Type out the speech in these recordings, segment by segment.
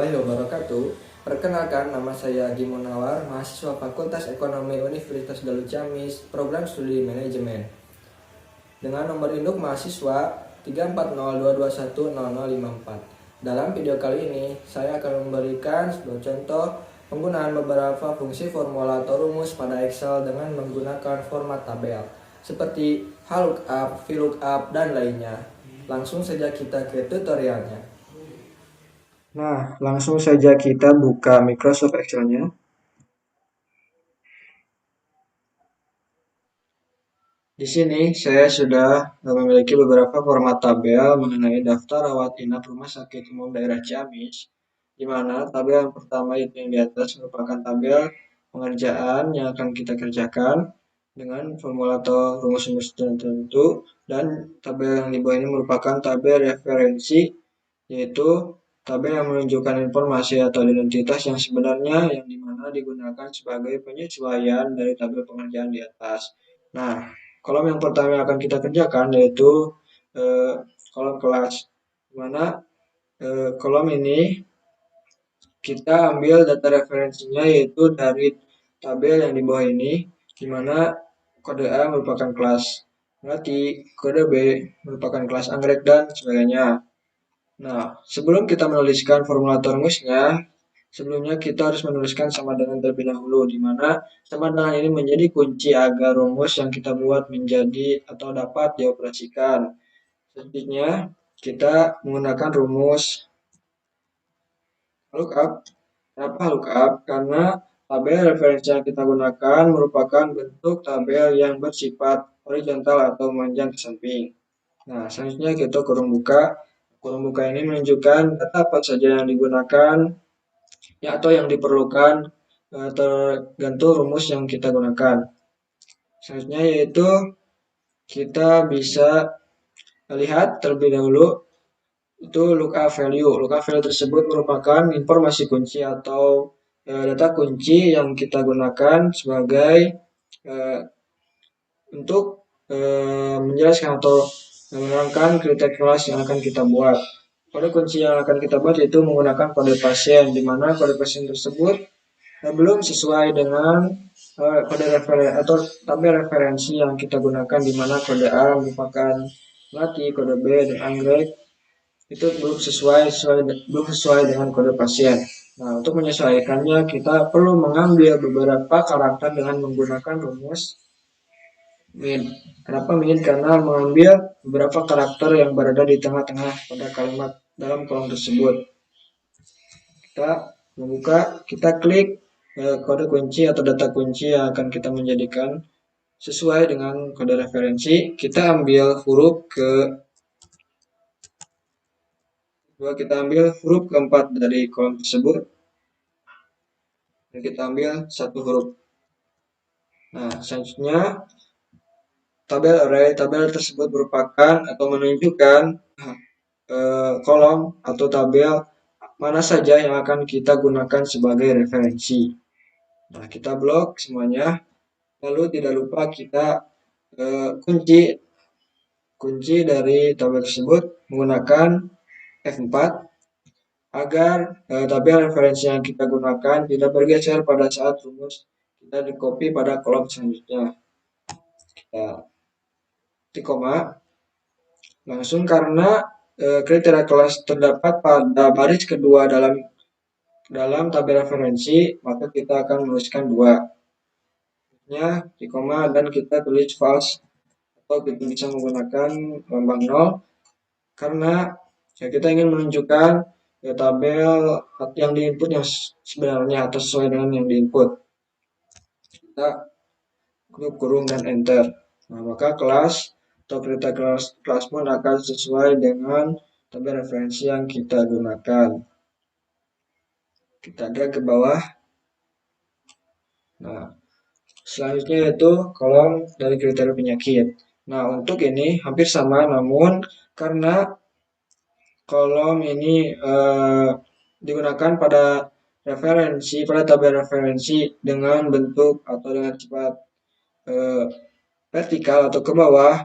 warahmatullahi wabarakatuh. Perkenalkan, nama saya Haji Munawar, mahasiswa Fakultas Ekonomi Universitas Galuh Ciamis, program studi manajemen. Dengan nomor induk mahasiswa 34022100054. Dalam video kali ini, saya akan memberikan sebuah contoh penggunaan beberapa fungsi formula atau rumus pada Excel dengan menggunakan format tabel, seperti HLOOKUP, VLOOKUP, dan lainnya. Langsung saja kita ke tutorialnya. Nah, langsung saja kita buka Microsoft Excel-nya. Di sini saya sudah memiliki beberapa format tabel mengenai daftar rawat inap Rumah Sakit Umum Daerah Ciamis, di mana tabel yang pertama itu yang di atas merupakan tabel pengerjaan yang akan kita kerjakan dengan formula atau rumus-rumus tertentu, dan tabel yang di bawah ini merupakan tabel referensi, yaitu tabel yang menunjukkan informasi atau identitas yang sebenarnya yang dimana digunakan sebagai penyesuaian dari tabel pengerjaan di atas. Nah, kolom yang pertama yang akan kita kerjakan yaitu kolom kelas, di mana kolom ini kita ambil data referensinya yaitu dari tabel yang di bawah ini, di mana kode A merupakan kelas Melati, kode B merupakan kelas Anggrek, dan sebagainya. Nah, sebelum kita menuliskan formula rumusnya, sebelumnya kita harus menuliskan sama dengan terlebih dahulu, di mana sama dengan ini menjadi kunci agar rumus yang kita buat menjadi atau dapat dioperasikan. Selanjutnya, kita menggunakan rumus lookup. Kenapa lookup? Karena tabel referensi yang kita gunakan merupakan bentuk tabel yang bersifat horizontal atau memanjang ke samping. Nah, selanjutnya kita kurung buka. Kurung buka ini menunjukkan data apa saja yang digunakan ya, atau yang diperlukan tergantung rumus yang kita gunakan. Selanjutnya yaitu kita bisa lihat terlebih dahulu itu lookup value. Lookup value tersebut merupakan informasi kunci atau data kunci yang kita gunakan sebagai untuk menjelaskan atau menerangkan kriteria kelas yang akan kita buat. Kode kunci yang akan kita buat yaitu menggunakan kode pasien, di mana kode pasien tersebut belum sesuai dengan kode referensi atau tabel referensi yang kita gunakan, di mana kode A merupakan Melati, kode B dan Anggrek itu belum sesuai dengan kode pasien. Nah, untuk menyesuaikannya kita perlu mengambil beberapa karakter dengan menggunakan rumus min. Kenapa min? Karena mengambil beberapa karakter yang berada di tengah-tengah pada kalimat dalam kolom tersebut. Kita membuka, kita klik kode kunci atau data kunci yang akan kita menjadikan sesuai dengan kode referensi. Kita ambil huruf kita ambil huruf keempat dari kolom tersebut, dan kita ambil satu huruf. Nah, selanjutnya tabel array. Tabel tersebut merupakan atau menunjukkan kolom atau tabel mana saja yang akan kita gunakan sebagai referensi. Nah, kita blok semuanya. Lalu tidak lupa kita kunci dari tabel tersebut menggunakan F4 agar tabel referensi yang kita gunakan tidak bergeser pada saat rumus kita di copy pada kolom selanjutnya. Kita ketik koma. Langsung karena kriteria kelas terdapat pada baris kedua dalam tabel referensi, maka kita akan menuliskan 2. Di koma dan kita tulis false, atau kita bisa menggunakan lambang 0 karena kita ingin menunjukkan tabel yang diinput yang sebenarnya atau sesuai dengan yang diinput. Kita kurung dan enter. Nah, maka kelas atau kriteria kelas pun akan sesuai dengan tabel referensi yang kita gunakan. Kita drag ke bawah. Nah, selanjutnya yaitu kolom dari kriteria penyakit. Nah, untuk ini hampir sama, namun karena kolom ini digunakan pada tabel referensi dengan bentuk atau dengan sifat vertikal atau ke bawah,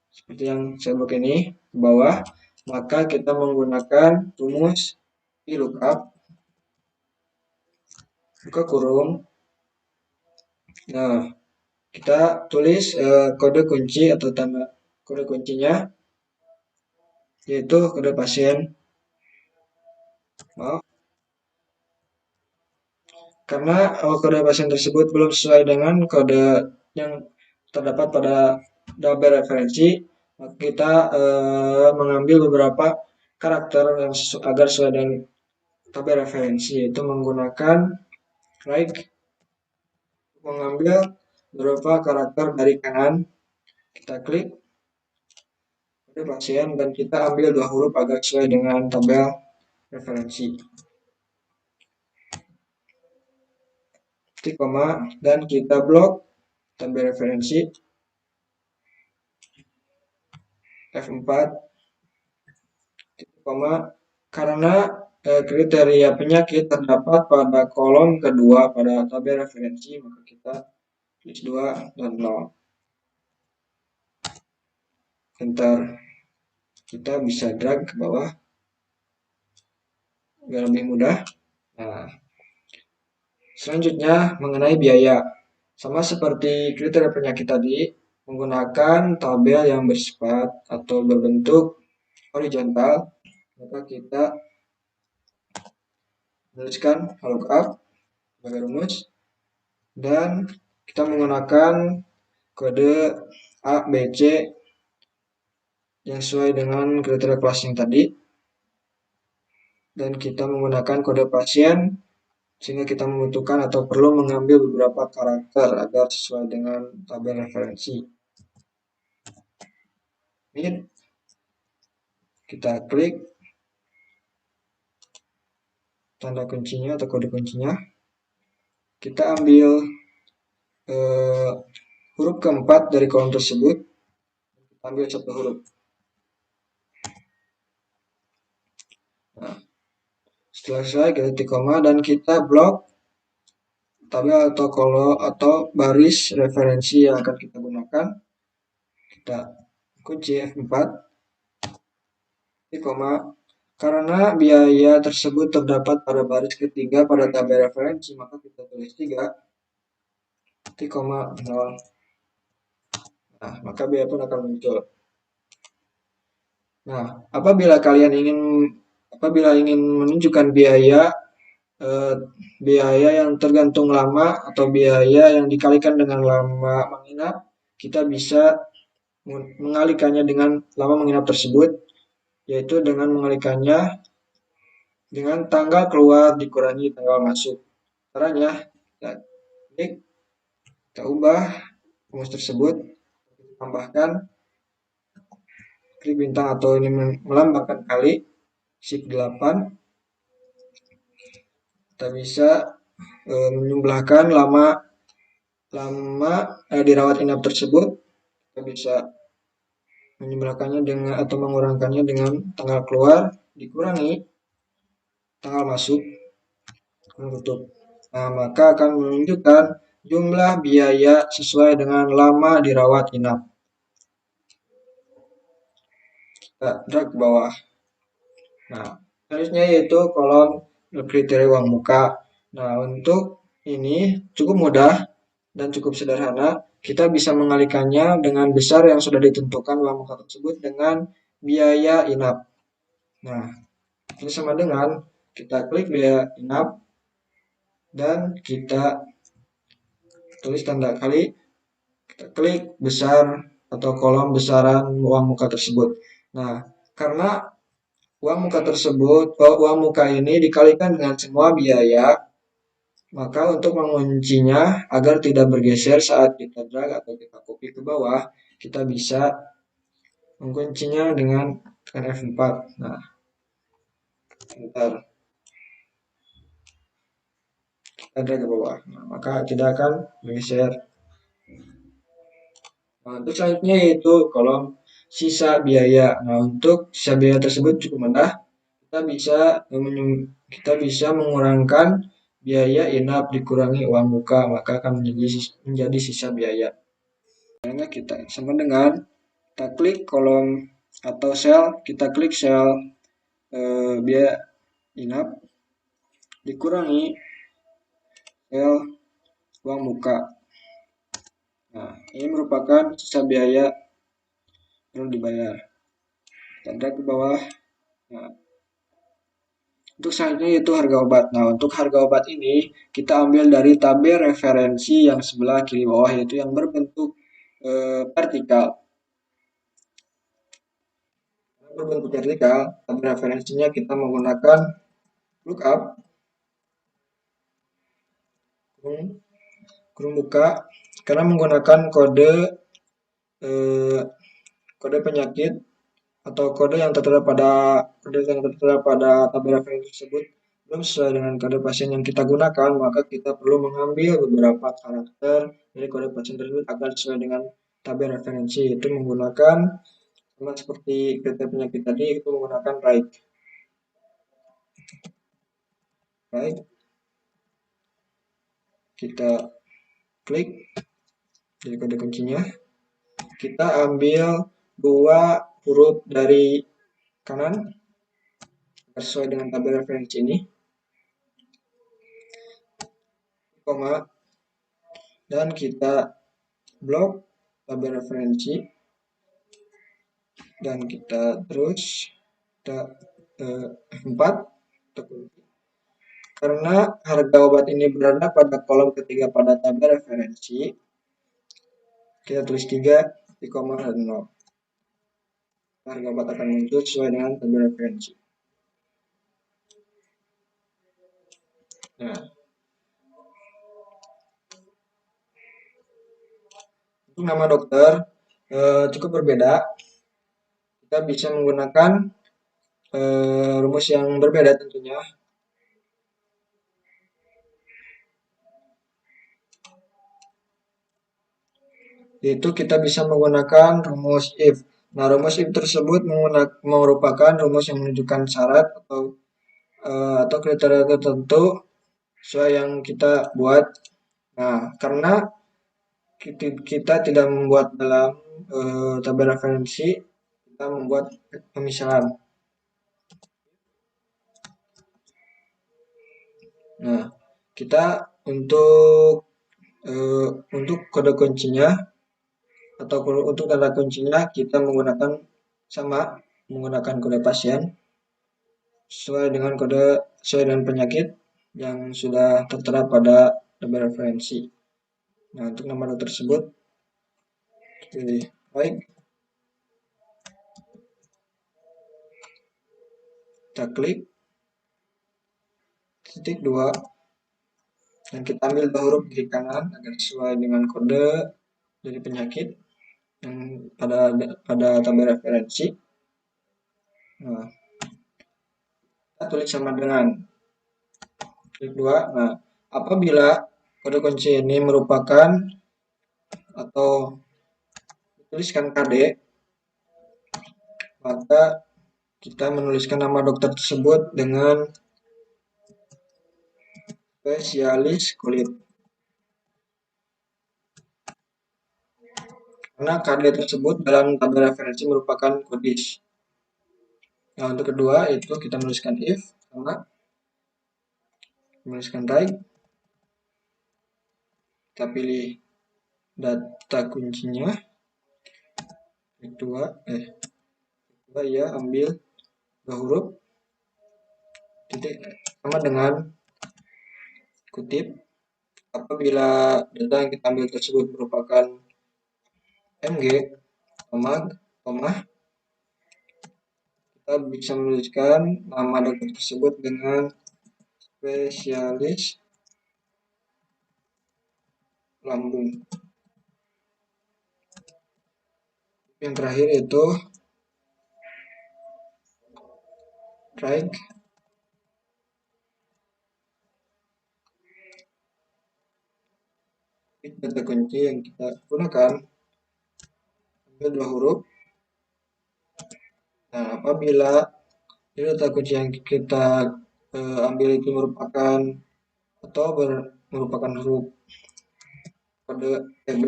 seperti yang saya buat ini ke bawah, maka kita menggunakan rumus VLOOKUP. buka kurung. Nah, kita tulis kode kunci atau tanda kode kuncinya, yaitu kode pasien. Maaf, karena kode pasien tersebut belum sesuai dengan kode yang terdapat pada tabel referensi, maka kita mengambil beberapa karakter yang agar sesuai dengan tabel referensi, yaitu menggunakan like, mengambil beberapa karakter dari kanan, kita klik kode pasien dan kita ambil 2 huruf agar sesuai dengan tabel referensi. Titik koma dan kita blok tabel referensi F4 titik koma karena kriteria penyakit terdapat pada kolom kedua pada tabel referensi, maka kita tulis 2 dan 0. Enter. Kita bisa drag ke bawah agar lebih mudah. Nah, selanjutnya mengenai biaya. Sama seperti kriteria penyakit tadi, menggunakan tabel yang bersifat atau berbentuk horizontal, maka kita menuliskan lookup sebagai rumus dan kita menggunakan kode A, B, C yang sesuai dengan kriteria kelas yang tadi, dan kita menggunakan kode pasien sehingga kita membutuhkan atau perlu mengambil beberapa karakter agar sesuai dengan tabel referensi. Ini kita klik tanda kuncinya atau kode kuncinya, kita ambil huruf keempat dari kolom tersebut, kita ambil 1 huruf. Nah, setelah selesai kita titik koma dan kita blok tabel atau baris referensi yang akan kita gunakan. Kita kunci F4 titik koma karena biaya tersebut terdapat pada baris ketiga pada tabel referensi, maka kita tulis 3 titik koma 0. Nah, maka biaya pun akan muncul. Nah, apabila ingin menunjukkan biaya yang tergantung lama atau biaya yang dikalikan dengan lama menginap, kita bisa mengalikannya dengan lama menginap tersebut, yaitu dengan mengalikannya dengan tanggal keluar dikurangi tanggal masuk. Caranya, kita ubah rumus tersebut, tambahkan klik bintang atau ini melambangkan kali, shift 8. Kita bisa menjumlahkan lama dirawat inap tersebut. Kita bisa menjumlahkannya dengan atau mengurangkannya dengan tanggal keluar dikurangi tanggal masuk tutup. Nah, maka akan menunjukkan jumlah biaya sesuai dengan lama dirawat inap. Kita drag ke bawah. Nah, selanjutnya yaitu kolom kriteria uang muka. Nah, untuk ini cukup mudah dan cukup sederhana. Kita bisa mengalikannya dengan besar yang sudah ditentukan uang muka tersebut dengan biaya inap. Nah, ini sama dengan kita klik biaya inap dan kita tulis tanda kali, kita klik besar atau kolom besaran uang muka tersebut. Nah, karena uang muka ini dikalikan dengan semua biaya, maka untuk menguncinya agar tidak bergeser saat kita drag atau kita copy ke bawah, kita bisa menguncinya dengan tekan F4. Nah, bentar. Kita drag ke bawah. Nah, maka tidak akan bergeser. Nah, untuk selanjutnya yaitu kolom sisa biaya. Nah, untuk sisa biaya tersebut cukup mudah. Kita bisa mengurangkan biaya inap dikurangi uang muka, maka akan menjadi sisa biaya. Caranya kita sama dengan kita klik kolom atau sel, kita klik sel biaya inap dikurangi L uang muka. Nah, ini merupakan sisa biaya yang dibayar. Kita drag ke bawah. Nah, untuk selanjutnya yaitu harga obat. Nah, untuk harga obat ini kita ambil dari tabel referensi yang sebelah kiri bawah, yaitu yang berbentuk vertikal. Berbentuk vertikal, tabel referensinya kita menggunakan lookup kurung buka karena menggunakan eh, kode penyakit atau kode yang tertera pada tabel referensi tersebut belum sesuai dengan kode pasien yang kita gunakan, maka kita perlu mengambil beberapa karakter dari kode pasien tersebut agar sesuai dengan tabel referensi, yaitu menggunakan sama seperti kriteria penyakit tadi, itu menggunakan right. Kita klik dari kode kuncinya, kita ambil dua huruf dari kanan sesuai dengan tabel referensi ini, koma, dan kita blok tabel referensi, dan kita terus kita 4 karena harga obat ini berada pada kolom ketiga pada tabel referensi, kita tulis 3 di koma dan 0. Harga obat akan muncul sesuai dengan tabel referensi. Nah, untuk nama dokter cukup berbeda. Kita bisa menggunakan rumus yang berbeda tentunya. Yaitu kita bisa menggunakan rumus if. Nah, rumus if tersebut merupakan rumus yang menunjukkan syarat atau kriteria tertentu sesuai yang kita buat. Nah, karena kita tidak membuat dalam tabel referensi, kita membuat pemisahan. Nah, kita untuk kode kuncinya atau untuk tanda kuncinya kita menggunakan kode pasien sesuai dengan penyakit yang sudah tertera pada tabel referensi. Nah, untuk nama dokter tersebut pilih baik. Kita klik titik 2 dan kita ambil dua huruf kiri kanan agar sesuai dengan kode dari penyakit yang pada tabel referensi. Nah, kita tulis sama dengan klik 2. Nah, apabila kode kunci ini merupakan atau dituliskan KD, maka kita menuliskan nama dokter tersebut dengan spesialis kulit. Karena KD tersebut dalam tabel referensi merupakan kodis. Nah, untuk kedua itu kita menuliskan if, sama menuliskan right. Kita pilih data kuncinya. Kedua ya ambil dua huruf titik sama dengan kutip. Apabila data yang kita ambil tersebut merupakan MG, koma, kita bisa menuliskan nama dokter tersebut dengan spesialis lambung. Yang terakhir itu right. Data kunci yang kita gunakan ambil dua huruf. Nah, apabila data kunci yang kita ambil itu merupakan merupakan huruf kode TB,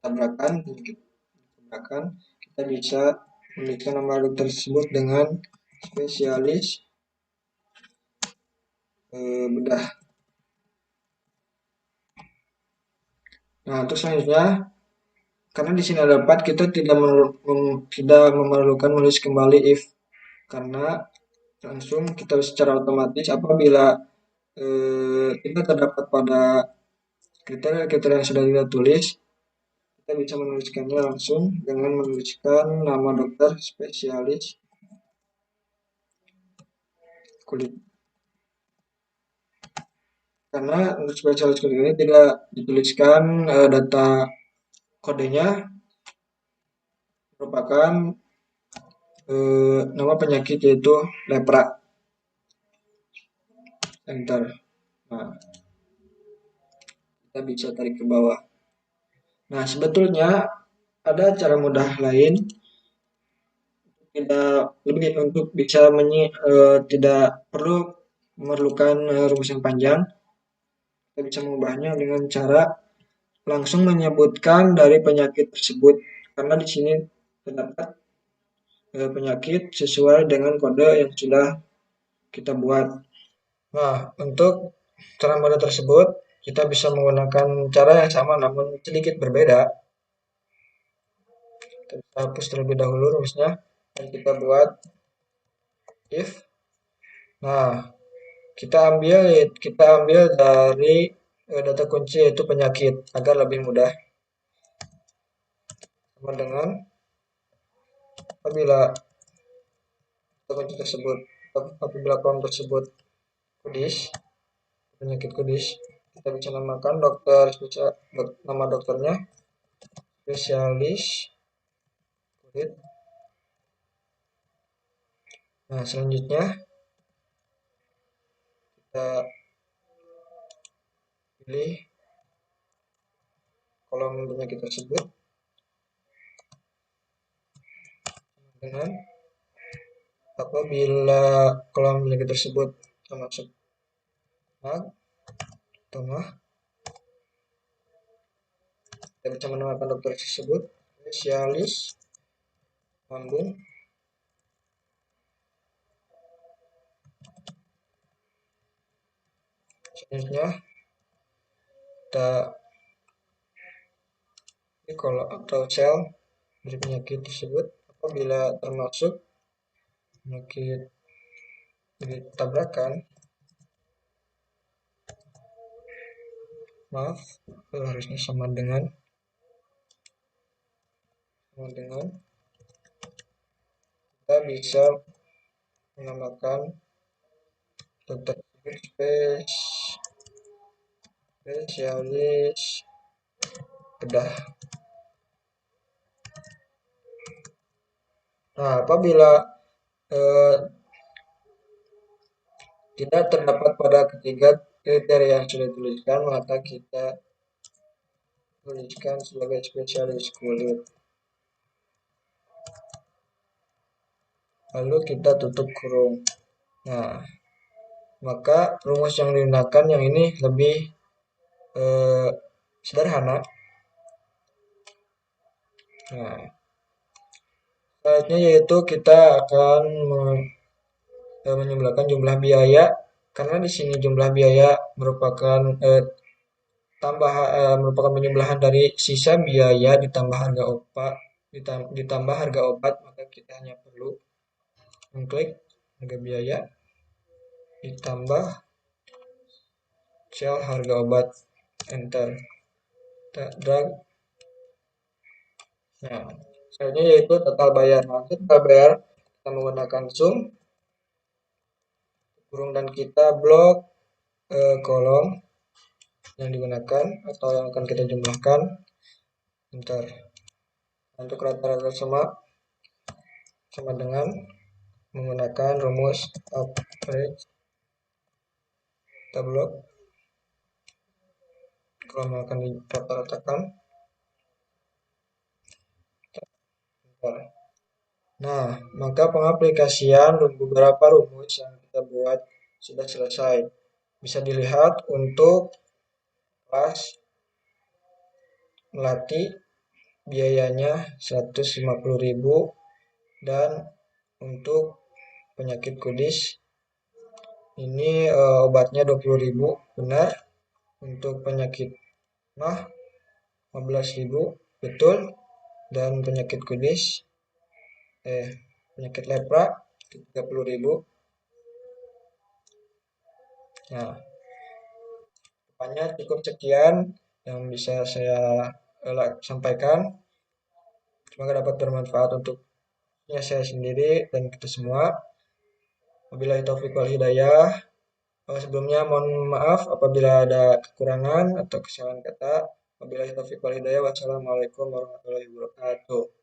tabrakan, kita bisa menuliskan nama dokter tersebut dengan spesialis bedah. Nah, terus selanjutnya, karena di sini ada dapat kita tidak memerlukan menulis kembali if, karena langsung kita secara otomatis apabila tidak terdapat pada kriteria-kriteria yang sudah kita tulis, kita bisa menuliskannya langsung dengan menuliskan nama dokter spesialis kulit. Karena untuk spesialis kulit ini tidak dituliskan data kodenya merupakan nama penyakit yaitu lepra. Enter. Nah, kita bisa tarik ke bawah. Nah, sebetulnya ada cara mudah lain tidak lebih untuk bisa tidak perlu memerlukan rumus yang panjang. Kita bisa mengubahnya dengan cara langsung menyebutkan dari penyakit tersebut karena di sini terdapat penyakit sesuai dengan kode yang sudah kita buat. Nah, untuk cara mudah tersebut kita bisa menggunakan cara yang sama namun sedikit berbeda. Kita hapus terlebih dahulu rumusnya dan kita buat if. Nah, kita ambil dari data kunci yaitu penyakit agar lebih mudah. Sama dengan apabila data kunci tersebut apabila kolom tersebut kudis, penyakit kudis, kita bisa namakan nama dokternya spesialis kulit. Nah, selanjutnya kita pilih kolom penyakit tersebut dengan apabila kolom penyakit tersebut termasuk mag atau mah, kita bisa menamakan dokter tersebut spesialis lambung. Selanjutnya kita kalau atau sel dari penyakit tersebut apabila termasuk penyakit tabrakan, maaf, harusnya sama dengan kita bisa menamakan dokter spesialis bedah. Nah, apabila tidak terdapat pada ketiga kriteria yang sudah dituliskan, maka kita tuliskan sebagai spesialis kulit. Lalu kita tutup kurung. Nah, maka rumus yang digunakan yang ini lebih sederhana. Nah, selanjutnya yaitu kita akan menjumlahkan jumlah biaya karena di sini jumlah biaya merupakan merupakan penjumlahan dari sisa biaya ditambah harga obat, maka kita hanya perlu mengklik harga biaya ditambah sel harga obat, enter, drag. Nah, selanjutnya yaitu total bayar. Nah, total bayar kita menggunakan sum kurung dan kita blok kolom yang digunakan atau yang akan kita jumlahkan, enter. Untuk rata-rata sama dengan menggunakan rumus average, kita blok kolom yang akan dirata-ratakan. Nah, maka pengaplikasian beberapa rumus yang kita buat sudah selesai. Bisa dilihat untuk kelas melati biayanya 150.000 dan untuk penyakit kudis Ini obatnya 20.000, benar. Untuk penyakit mah 15.000, betul. Dan penyakit kunis, penyakit lepra 30.000. Nah, depannya cukup sekian yang bisa saya sampaikan. Semoga dapat bermanfaat untuknya saya sendiri dan kita semua. Wabillahi taufiq wal hidayah. Sebelumnya mohon maaf apabila ada kekurangan atau kesalahan kata. Wabillahi taufiq wal hidayah. Wassalamualaikum warahmatullahi wabarakatuh.